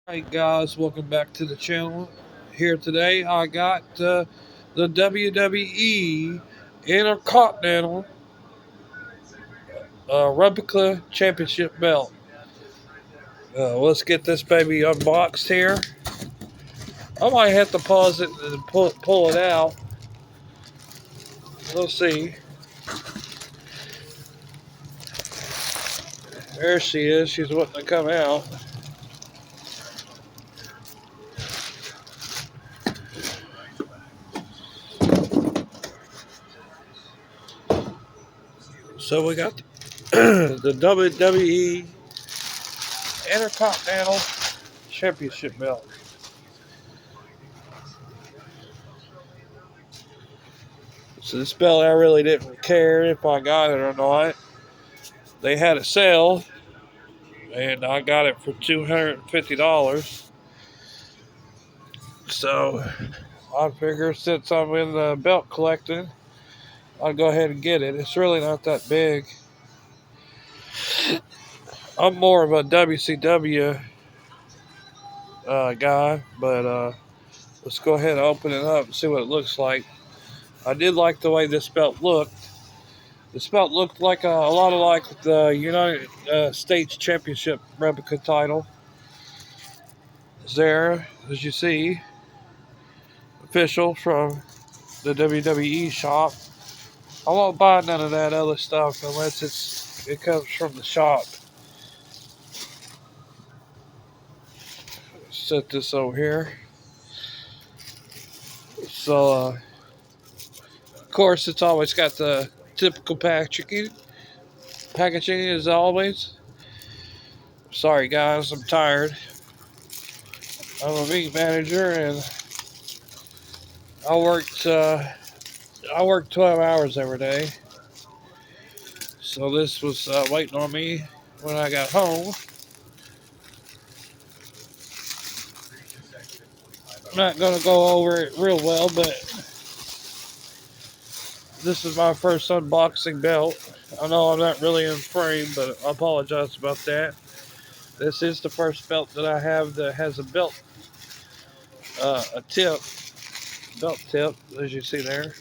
Hey guys, welcome back to the channel. Here today, I got the WWE Intercontinental Replica Championship belt. Let's get this baby unboxed here. I might have to pause it and pull it out. We'll see. There she is. She's wanting to come out. So we got the WWE Intercontinental Championship belt. So this belt, I really didn't care if I got it or not. They had a sale, and I got it for $250. So I figure since I'm in the belt collecting, I'll go ahead and get it. It's really not that big. I'm more of a WCW guy, but let's go ahead and open it up and see what it looks like. I did like the way this belt looked. This belt looked like a lot of like the United States Championship replica title. It's there, as you see, official from the WWE shop. I won't buy none of that other stuff unless it comes from the shop. Set this over here. So, of course, it's always got the typical packaging as always. Sorry, guys, I'm tired. I'm a meat manager, and I worked I work 12 hours every day. So this was waiting on me when I got home. I'm not going to go over it real well, but this is my first unboxing belt. I know I'm not really in frame, but I apologize about that. This is the first belt that I have that has a belt tip, as you see there.